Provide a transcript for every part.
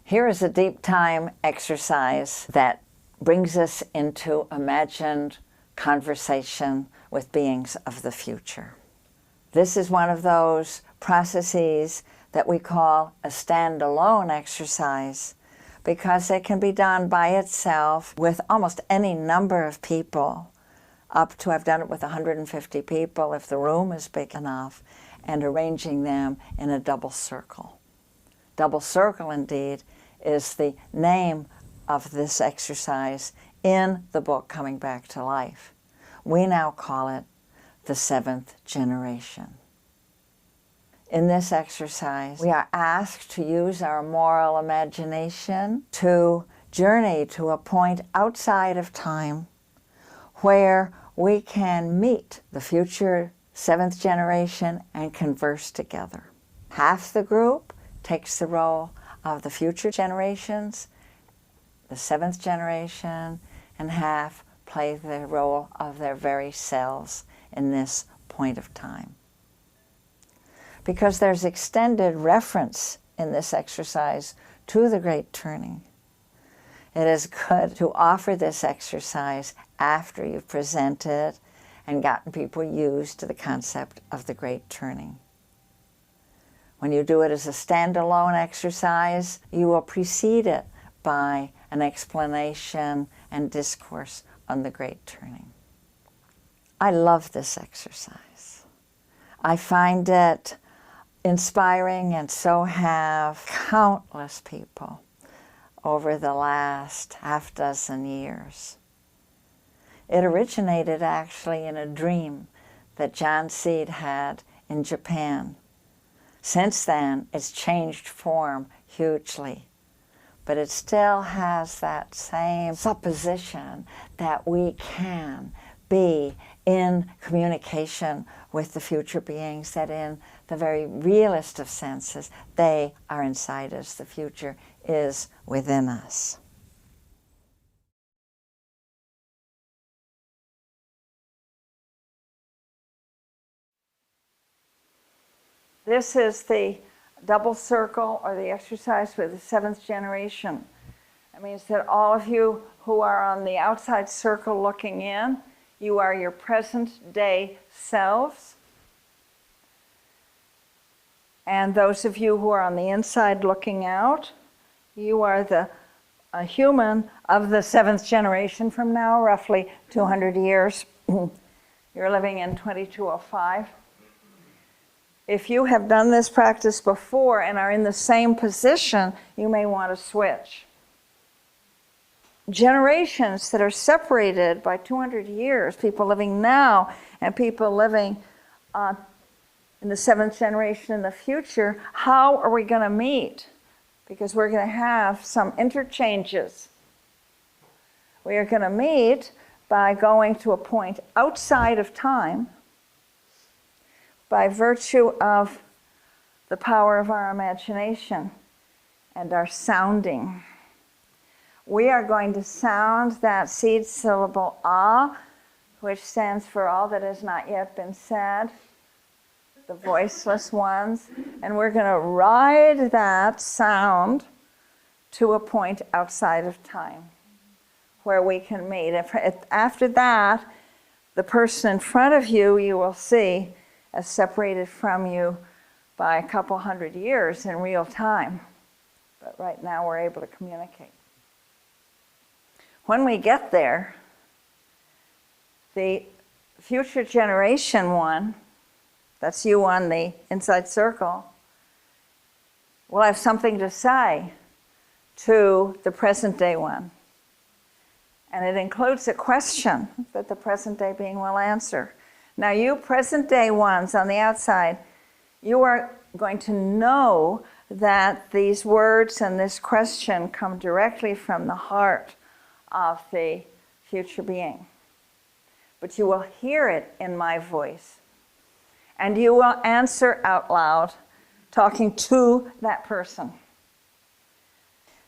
Here is a deep time exercise that brings us into imagined conversation with beings of the future. This is one of those processes that we call a standalone exercise because it can be done by itself with almost any number of people, up to, I've done it with 150 people if the room is big enough, and arranging them in a double circle. Double circle, indeed, is the name of this exercise in the book Coming Back to Life. We now call it the seventh generation. In this exercise, we are asked to use our moral imagination to journey to a point outside of time where we can meet the future seventh generation and converse together. Half the group takes the role of the future generations, the seventh generation, and half play the role of their very selves in this point of time. Because there's extended reference in this exercise to the Great Turning, it is good to offer this exercise after you've presented and gotten people used to the concept of the Great Turning. When you do it as a standalone exercise, you will precede it by an explanation and discourse on the Great Turning. I love this exercise. I find it inspiring, and so have countless people over the last half dozen years. It originated actually in a dream that John Seed had in Japan. Since then, it's changed form hugely, but it still has that same supposition that we can be in communication with the future beings, that in the very realist of senses, they are inside us. The future is within us. This is the double circle, or the exercise with the seventh generation. That means that all of you who are on the outside circle looking in, you are your present day selves. And those of you who are on the inside looking out, you are a human of the seventh generation from now, roughly 200 years. You're living in 2205. If you have done this practice before and are in the same position, you may want to switch. Generations that are separated by 200 years, people living now and people living in the seventh generation in the future, how are we going to meet? Because we're going to have some interchanges. We are going to meet by going to a point outside of time by virtue of the power of our imagination and our sounding. We are going to sound that seed syllable ah, which stands for all that has not yet been said, the voiceless ones, and we're going to ride that sound to a point outside of time where we can meet. After that, the person in front of you, you will see as separated from you by a couple hundred years in real time. But right now we're able to communicate. When we get there, the future generation one, that's you on the inside circle, will have something to say to the present day one. And it includes a question that the present day being will answer. Now you present day ones on the outside, you are going to know that these words and this question come directly from the heart of the future being. But you will hear it in my voice. And you will answer out loud, talking to that person.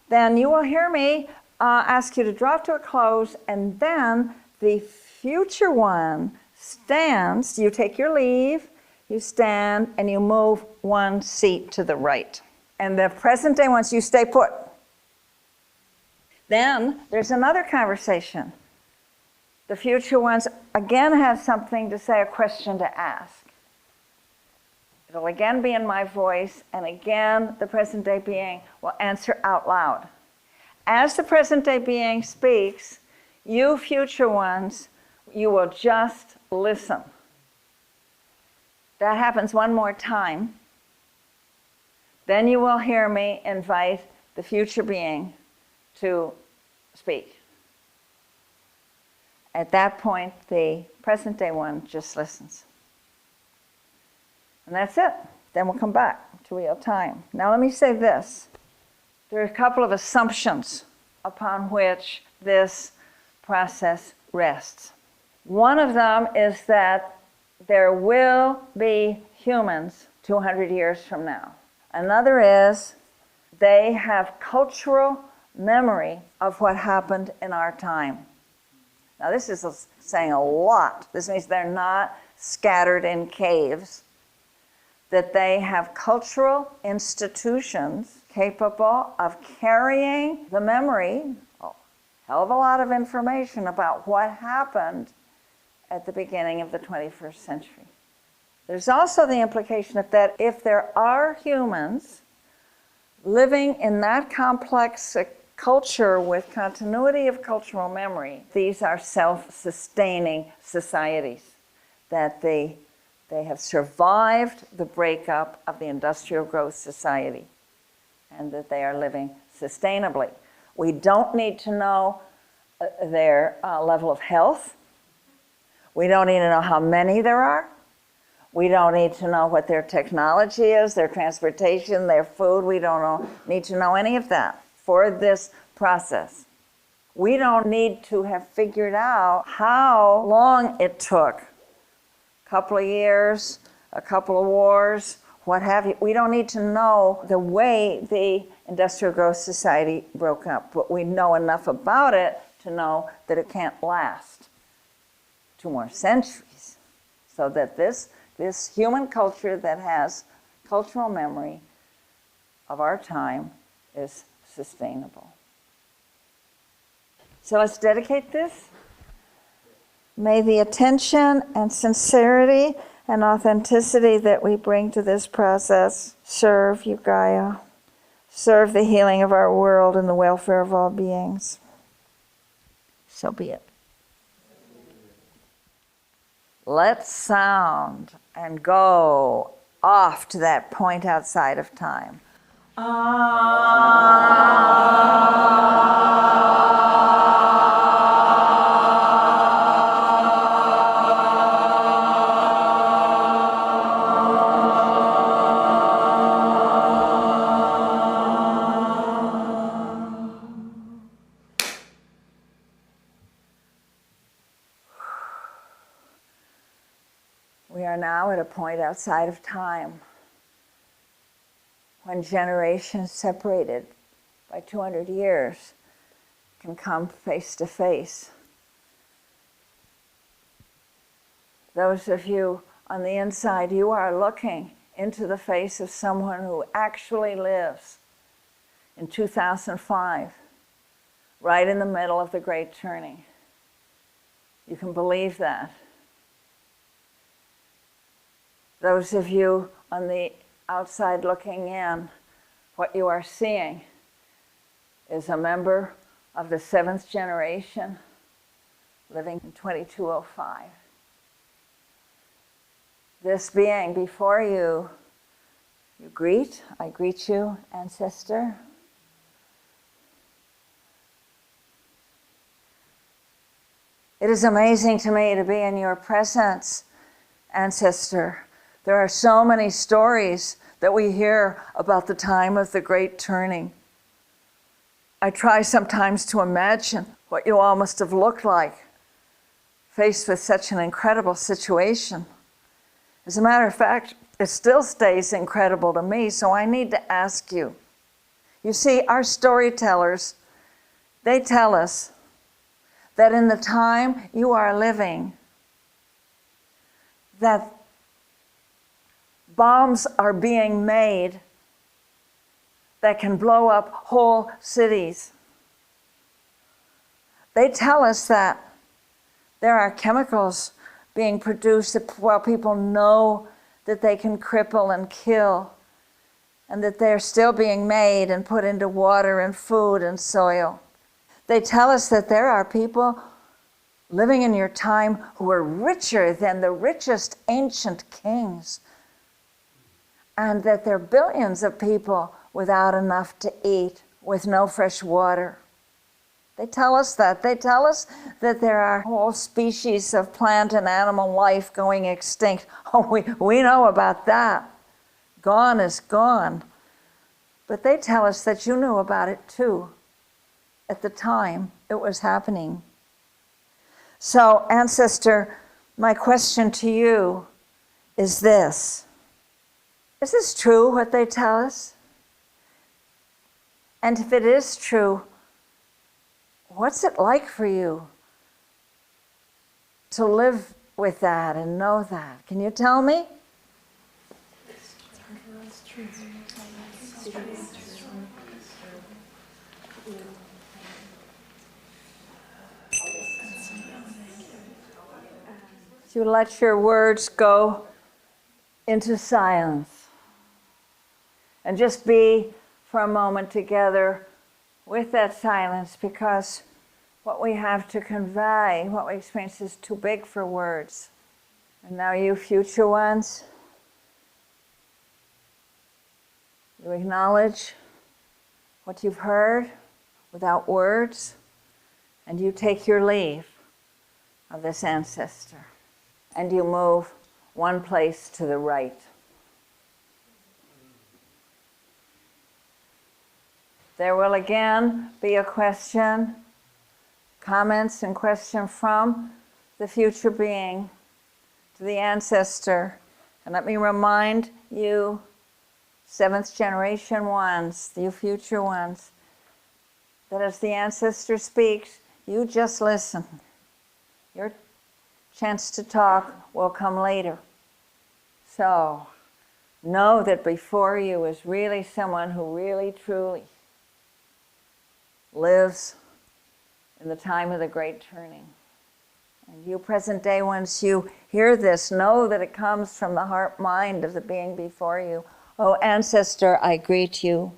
Then you will hear me ask you to draw to a close, and then the future one stands, you take your leave, you stand, and you move one seat to the right. And the present day ones, you stay put. Then there's another conversation. The future ones again have something to say, a question to ask. It'll again be in my voice, and again the present day being will answer out loud. As the present day being speaks, you future ones, you will just listen. That happens one more time. Then you will hear me invite the future being to speak. At that point, the present day one just listens. And that's it. Then we'll come back to real time. Now let me say this. There are a couple of assumptions upon which this process rests. One of them is that there will be humans 200 years from now. Another is they have cultural memory of what happened in our time. Now this is saying a lot. This means they're not scattered in caves, that they have cultural institutions capable of carrying the memory, a hell of a lot of information about what happened at the beginning of the 21st century. There's also the implication of that if there are humans living in that complex culture with continuity of cultural memory, these are self-sustaining societies, that they have survived the breakup of the industrial growth society and that they are living sustainably. We don't need to know their level of health. We don't need to know how many there are. We don't need to know what their technology is, their transportation, their food. We don't need to know any of that for this process. We don't need to have figured out how long it took. A couple of years, a couple of wars, what have you. We don't need to know the way the industrial growth society broke up, but we know enough about it to know that it can't last 2 more centuries. So that this human culture that has cultural memory of our time is sustainable. So let's dedicate this. May the attention and sincerity and authenticity that we bring to this process serve you, Gaia. Serve the healing of our world and the welfare of all beings. So be it. Let's sound and go off to that point outside of time. We are now at a point outside of time when generations separated by 200 years can come face to face. Those of you on the inside, you are looking into the face of someone who actually lives in 2005, right in the middle of the Great Turning. You can believe that. Those of you on the outside looking in, what you are seeing is a member of the 7th generation living in 2205. This being before you, I greet you, ancestor. It is amazing to me to be in your presence, ancestor. There are so many stories that we hear about the time of the Great Turning. I try sometimes to imagine what you all must have looked like, faced with such an incredible situation. As a matter of fact, it still stays incredible to me, so I need to ask you. You see, our storytellers, they tell us that in the time you are living, that bombs are being made that can blow up whole cities. They tell us that there are chemicals being produced while people know that they can cripple and kill, and that they're still being made and put into water and food and soil. They tell us that there are people living in your time who are richer than the richest ancient kings, and that there are billions of people without enough to eat, with no fresh water. They tell us that. They tell us that there are whole species of plant and animal life going extinct. Oh, we know about that. Gone is gone. But they tell us that you knew about it too at the time it was happening. So, ancestor, my question to you is this. Is this true, what they tell us? And if it is true, what's it like for you to live with that and know that? Can you tell me? You let your words go into silence and just be for a moment together with that silence, because what we have to convey, what we experience, is too big for words. And now you future ones, you acknowledge what you've heard without words, and you take your leave of this ancestor. And you move one place to the right. There will again be a question, comments and question from the future being to the ancestor. And let me remind you, seventh generation ones, you future ones, that as the ancestor speaks, you just listen. Your chance to talk will come later. So know that before you is really someone who really, truly lives in the time of the great turning. And you present day ones, you hear this, know that it comes from the heart mind of the being before you. Oh, ancestor, I greet you.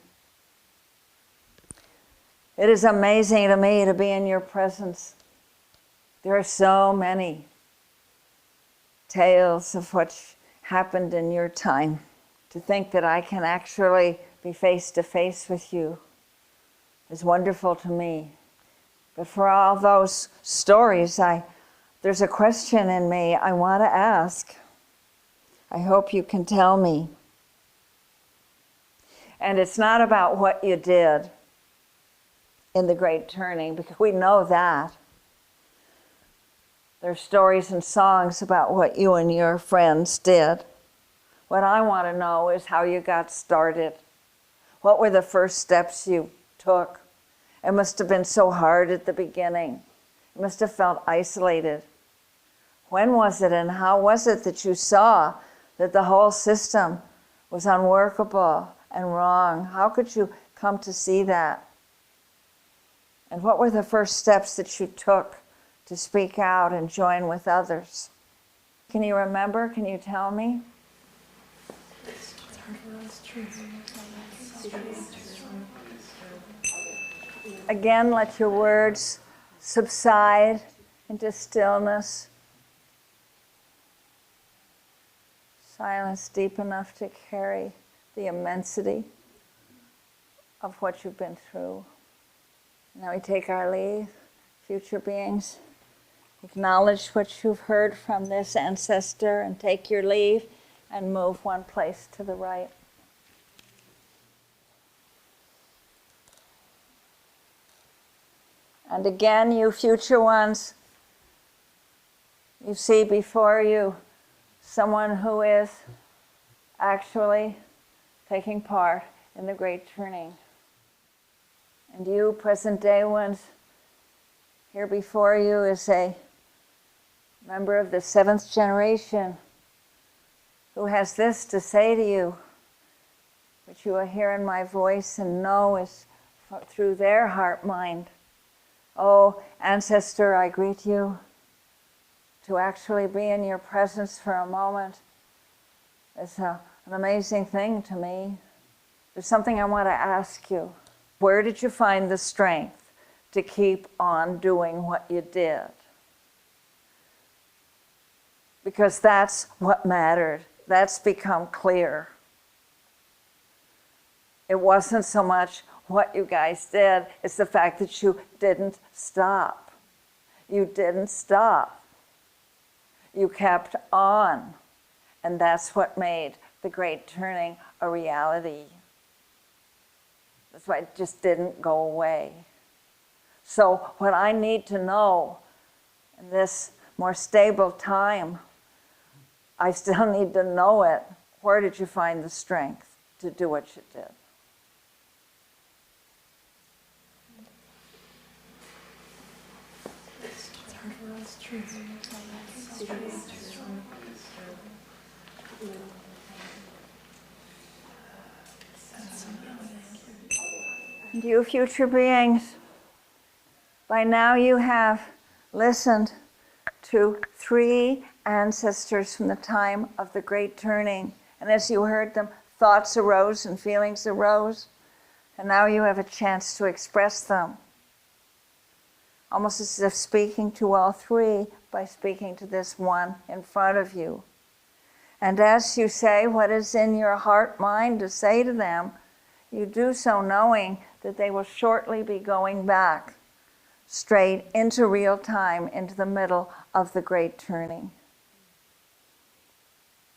It is amazing to me to be in your presence. There are so many tales of what happened in your time. To think that I can actually be face to face with you is wonderful to me. But for all those stories, there's a question in me I want to ask. I hope you can tell me. And it's not about what you did in the great turning, because we know that. There's stories and songs about what you and your friends did. What I want to know is how you got started. What were the first steps you took? It must have been so hard at the beginning. You must have felt isolated. When was it and how was it that you saw that the whole system was unworkable and wrong? How could you come to see that? And what were the first steps that you took to speak out and join with others? Can you remember? Can you tell me? Again, let your words subside into stillness. Silence deep enough to carry the immensity of what you've been through. Now we take our leave, future beings. Acknowledge what you've heard from this ancestor and take your leave and move one place to the right. And again, you future ones, you see before you someone who is actually taking part in the great turning. And you, present day ones, here before you is a member of the seventh generation who has this to say to you, which you will hear in my voice and know is through their heart mind Oh, ancestor, I greet you. To actually be in your presence for a moment is an amazing thing to me. There's something I want to ask you. Where did you find the strength to keep on doing what you did? Because that's what mattered. That's become clear. It wasn't so much what you guys did, it's the fact that you didn't stop. You didn't stop. You kept on. And that's what made the Great Turning a reality. That's why it just didn't go away. So what I need to know in this more stable time, I still need to know it. Where did you find the strength to do what you did? It's hard for us to And you future beings, by now you have listened to 3 ancestors from the time of the Great Turning. And as you heard them, thoughts arose and feelings arose. And now you have a chance to express them. Almost as if speaking to all 3 by speaking to this one in front of you. And as you say what is in your heart mind to say to them, you do so knowing that they will shortly be going back straight into real time, into the middle of the Great Turning.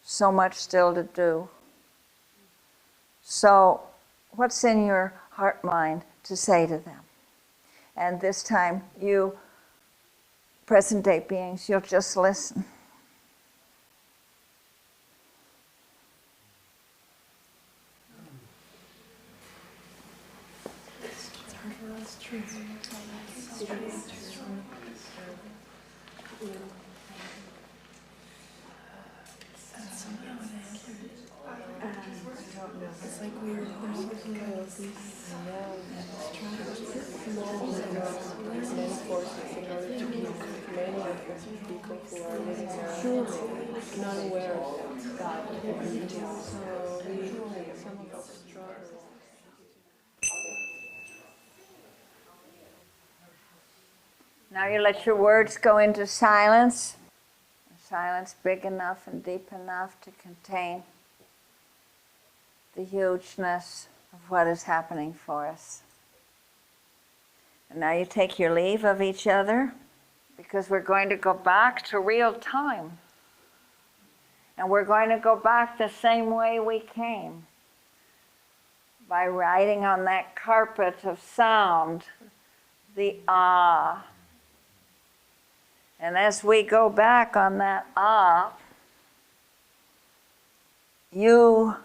So much still to do. So, what's in your heart mind to say to them? And this time, you present day beings, you'll just listen. It's hard for us to it's like we're something about these many forces in order to keep many of the people who are living there not aware of God. So some of us struggle. Now you let your words go into silence. Silence big enough and deep enough to contain the hugeness of what is happening for us. And now you take your leave of each other, because we're going to go back to real time. And we're going to go back the same way we came, by riding on that carpet of sound, the ah. And as we go back on that ah, you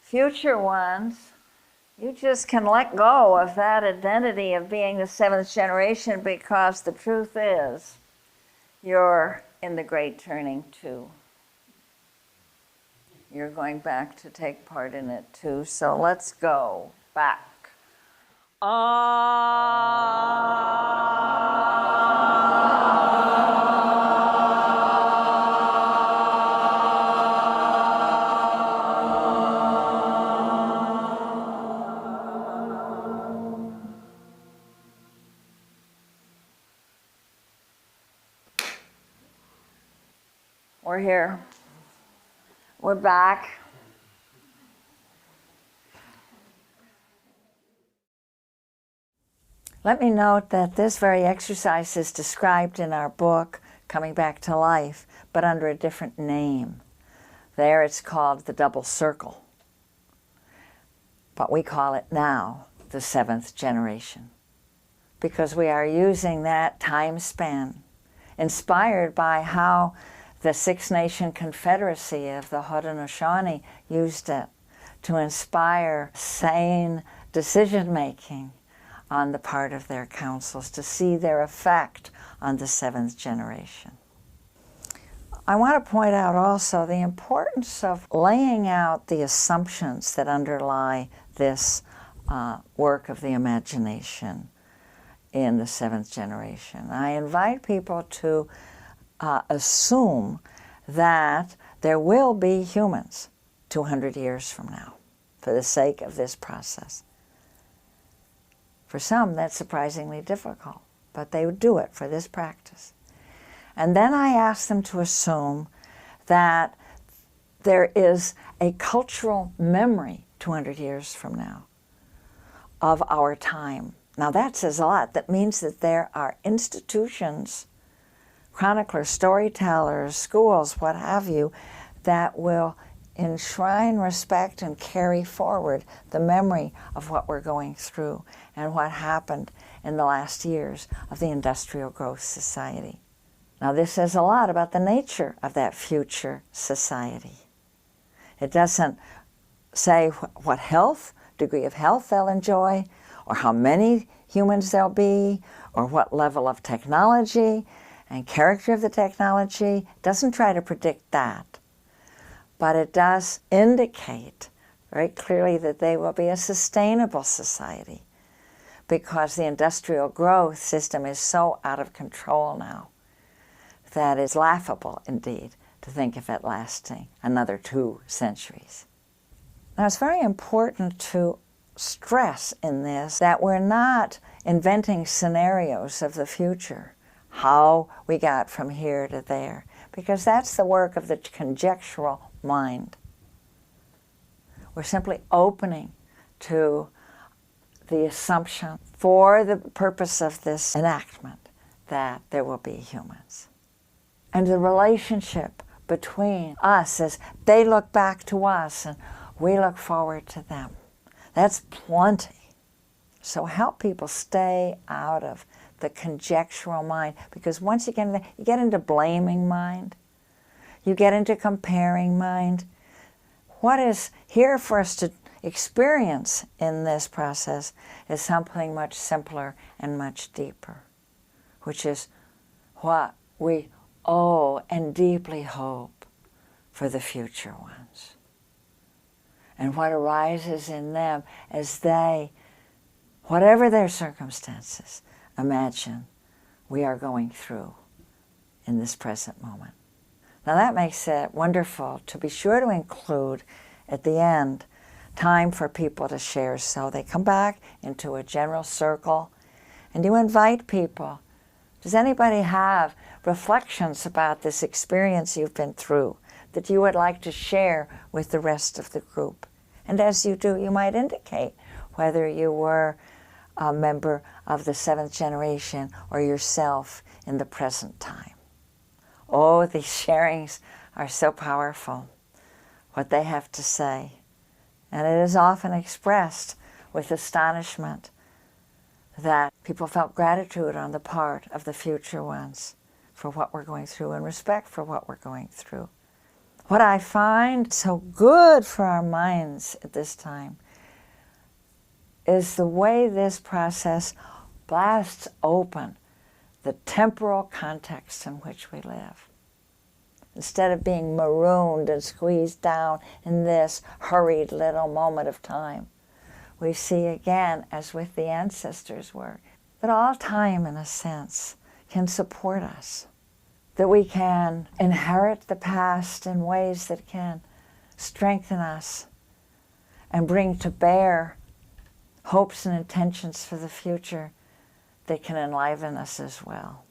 future ones, you just can let go of that identity of being the 7th generation, because the truth is, you're in the Great Turning too. You're going back to take part in it too. So let's go back. We're here. We're back. Let me note that this very exercise is described in our book, Coming Back to Life, but under a different name. There it's called the double circle. But we call it now the 7th generation, because we are using that time span, inspired by how the Six Nation Confederacy of the Haudenosaunee used it to inspire sane decision-making on the part of their councils, to see their effect on the 7th generation. I want to point out also the importance of laying out the assumptions that underlie this work of the imagination in the seventh generation. I invite people to assume that there will be humans 200 years from now for the sake of this process. For some, that's surprisingly difficult, but they would do it for this practice. And then I ask them to assume that there is a cultural memory 200 years from now of our time. Now that says a lot. That means that there are institutions, chroniclers, storytellers, schools, what have you, that will enshrine, respect, and carry forward the memory of what we're going through and what happened in the last years of the industrial growth society. Now this says a lot about the nature of that future society. It doesn't say what degree of health they'll enjoy, or how many humans there'll be, or what level of technology and character of the technology. It doesn't try to predict that. But it does indicate very clearly that they will be a sustainable society, because the industrial growth system is so out of control now that it's laughable indeed to think of it lasting another 2 centuries. Now it's very important to stress in this that we're not inventing scenarios of the future, how we got from here to there, because that's the work of the conjectural mind. We're simply opening to the assumption for the purpose of this enactment that there will be humans. And the relationship between us as they look back to us and we look forward to them. That's plenty. So help people stay out of the conjectural mind, because once you get into blaming mind, you get into comparing mind. What is here for us to experience in this process is something much simpler and much deeper, which is what we owe and deeply hope for the future ones, and what arises in them as they, whatever their circumstances, imagine we are going through in this present moment. Now that makes it wonderful to be sure to include at the end time for people to share. So they come back into a general circle and you invite people. Does anybody have reflections about this experience you've been through that you would like to share with the rest of the group? And as you do, you might indicate whether you were a member of the seventh generation or yourself in the present time. Oh, these sharings are so powerful, what they have to say. And it is often expressed with astonishment that people felt gratitude on the part of the future ones for what we're going through and respect for what we're going through. What I find so good for our minds at this time is the way this process blasts open the temporal context in which we live. Instead of being marooned and squeezed down in this hurried little moment of time, we see again, as with the ancestors' work, that all time, in a sense, can support us, that we can inherit the past in ways that can strengthen us and bring to bear hopes and intentions for the future that can enliven us as well.